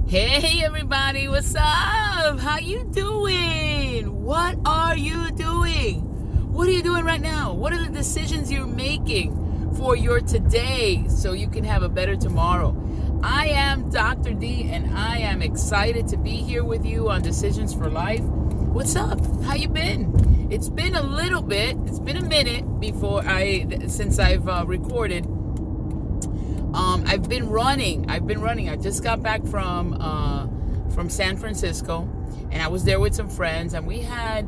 Hey everybody, what's up? How you doing? What are you doing? What are you doing right now? What are the decisions you're making for your today so you can have a better tomorrow? I am Dr. D and I am excited to be here with you on Decisions for Life. What's up? How you been? It's been a little bit. It's been a minute since I've recorded. I've been running. I just got back from San Francisco, and I was there with some friends, and we had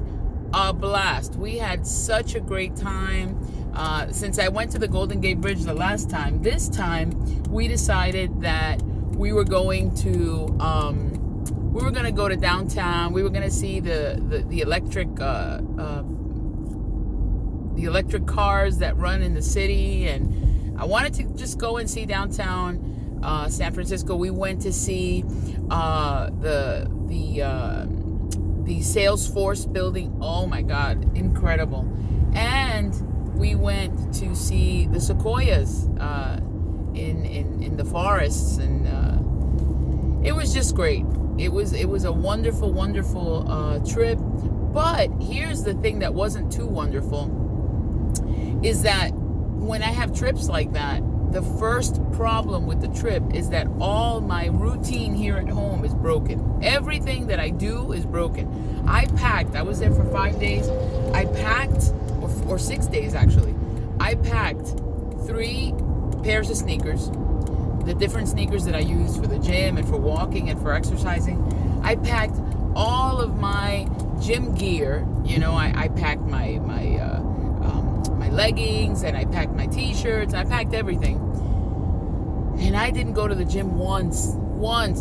a blast. We had such a great time. Since I went to the Golden Gate Bridge the last time, this time we decided that we were going to go to downtown. We were going to see the electric cars that run in the city, and I wanted to just go and see downtown San Francisco. We went to see the Salesforce building. Oh my God, incredible! And we went to see the sequoias in the forests, and it was just great. It was a wonderful trip. But here's the thing that wasn't too wonderful, is that when I have trips like that, the first problem with the trip is that all my routine here at home is broken. Everything that I do is broken. I was there for 5 days. I packed, or 6 days actually. I packed 3 pairs of sneakers, the different sneakers that I use for the gym and for walking and for exercising. I packed all of my gym gear. I packed my leggings, and I packed my t-shirts. I packed everything, and I didn't go to the gym once.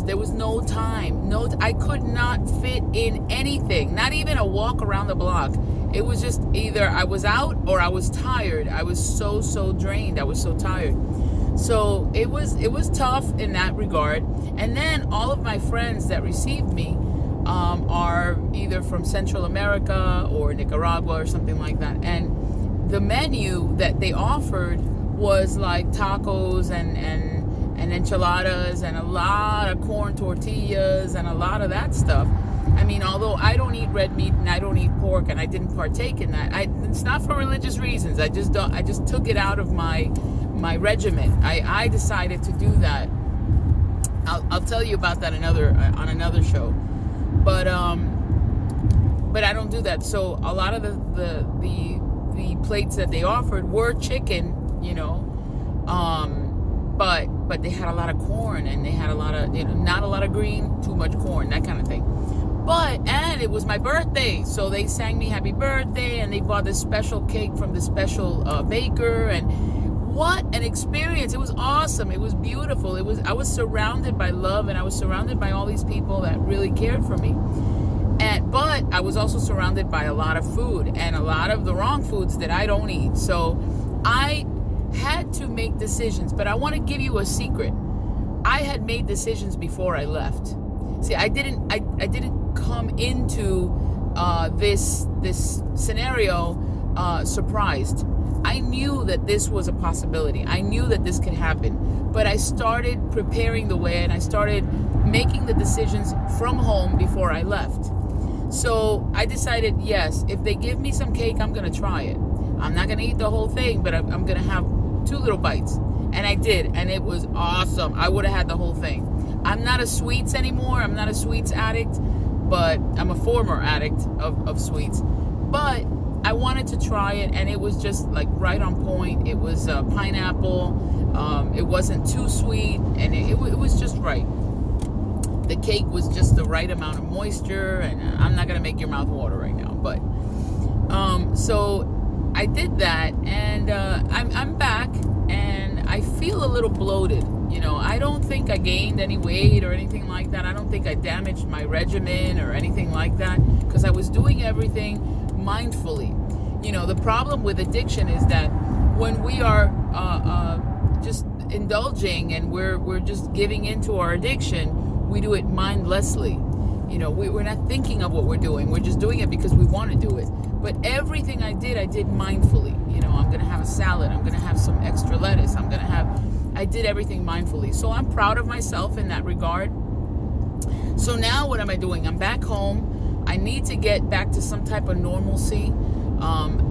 There was no time. I could not fit in anything, not even a walk around the block. It was just either I was out or I was tired. I was so drained. I was so tired. So it was tough in that regard. And then all of my friends that received me are either from Central America or Nicaragua or something like that, and the menu that they offered was like tacos and enchiladas and a lot of corn tortillas and a lot of that stuff. I mean, although I don't eat red meat and I don't eat pork, and I didn't partake in that. It's not for religious reasons. I just took it out of my regimen. I decided to do that. I'll tell you about that on another show. But I don't do that. So a lot of the plates that they offered were chicken, but they had a lot of corn, and they had a lot of, not a lot of green, too much corn, that kind of thing. And it was my birthday, so they sang me happy birthday, and they bought this special cake from the special baker, and what an experience. It was awesome. It was beautiful. I was surrounded by love, and I was surrounded by all these people that really cared for me. But I was also surrounded by a lot of food, and a lot of the wrong foods that I don't eat. So I had to make decisions, but I want to give you a secret. I had made decisions before I left. See, I didn't come into this scenario surprised. I knew that this was a possibility. I knew that this could happen, but I started preparing the way, and I started making the decisions from home before I left. So I decided, yes, if they give me some cake, I'm going to try it. I'm not going to eat the whole thing, but I'm going to have 2 little bites. And I did, and it was awesome. I would have had the whole thing. I'm not a sweets anymore. I'm not a sweets addict, but I'm a former addict of sweets. But I wanted to try it, and it was just like right on point. It was pineapple. It wasn't too sweet, and it was just right. The cake was just the right amount of moisture, and I'm not gonna make your mouth water right now, but so I did that, and I'm back, and I feel a little bloated. I don't think I gained any weight or anything like that. I don't think I damaged my regimen or anything like that, because I was doing everything mindfully. The problem with addiction is that when we are just indulging, and we're just giving into our addiction, we do it mindlessly. We're not thinking of what we're doing. We're just doing it because we want to do it. But everything I did mindfully. I'm going to have a salad. I'm going to have some extra lettuce. I did everything mindfully. So I'm proud of myself in that regard. So now what am I doing? I'm back home. I need to get back to some type of normalcy,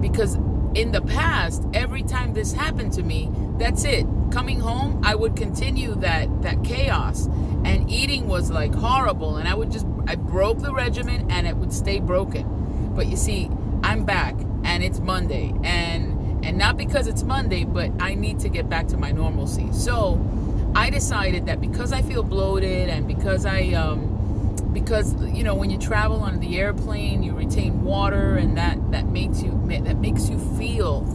because in the past, every time this happened to me, that's it. Coming home, I would continue that chaos, and eating was like horrible, and I broke the regimen and it would stay broken. But you see, I'm back and it's Monday, and not because it's Monday, but I need to get back to my normalcy. So I decided that because I feel bloated, and because because when you travel on the airplane, you retain water, and that makes you feel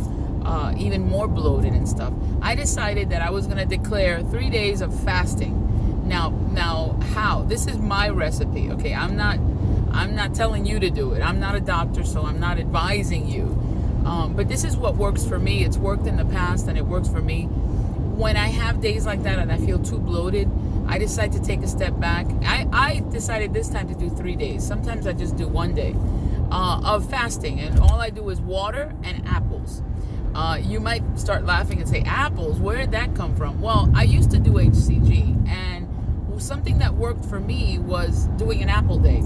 even more bloated and stuff. I decided that I was going to declare 3 days of fasting. Now how? This is my recipe, okay? I'm not telling you to do it. I'm not a doctor, so I'm not advising you. But this is what works for me. It's worked in the past, and it works for me. When I have days like that and I feel too bloated, I decide to take a step back. I decided this time to do 3 days. Sometimes I just do 1 day of fasting, and all I do is water and apples. You might start laughing and say, apples? Where did that come from? Well, I used to do HCG, and something that worked for me was doing an apple day.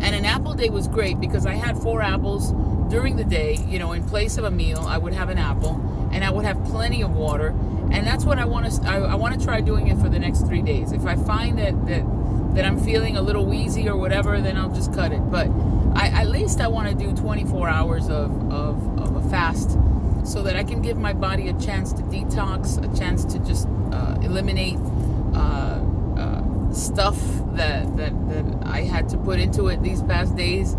And an apple day was great because I had 4 apples during the day. In place of a meal, I would have an apple, and I would have plenty of water. And that's what I want to try doing it for the next 3 days. If I find that I'm feeling a little wheezy or whatever, then I'll just cut it. But at least I want to do 24 hours of a fast, so that I can give my body a chance to detox, a chance to just eliminate stuff that I had to put into it these past days,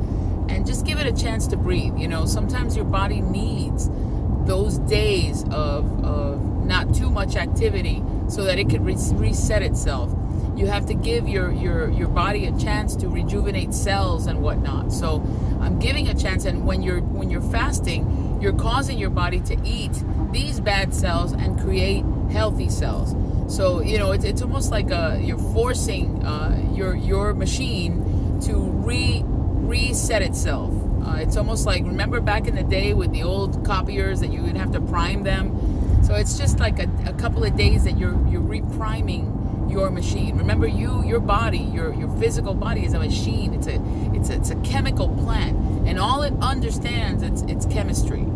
and just give it a chance to breathe. Sometimes your body needs those days of not too much activity so that it could reset itself. You have to give your body a chance to rejuvenate cells and whatnot. So I'm giving a chance, and when you're fasting, you're causing your body to eat these bad cells and create healthy cells. So it's almost like you're forcing your machine to reset itself. It's almost like, remember back in the day with the old copiers that you would have to prime them? So it's just like a couple of days that you're repriming your machine. Remember, your body, your physical body is a machine. It's a chemical plant, and all it understands it's chemistry.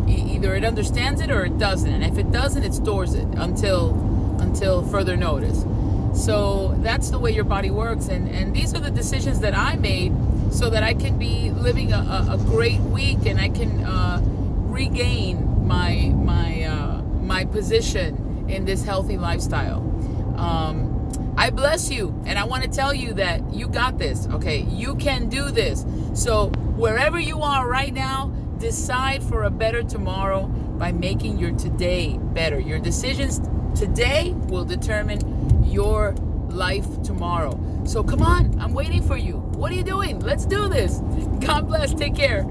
Either it understands it or it doesn't, and if it doesn't, it stores it until further notice. So that's the way your body works, and these are the decisions that I made so that I can be living a great week, and I can regain my position in this healthy lifestyle. I bless you, and I want to tell you that you got this, okay? You can do this. So wherever you are right now, decide for a better tomorrow by making your today better. Your decisions today will determine your life tomorrow. So come on, I'm waiting for you. What are you doing? Let's do this. God bless. Take care.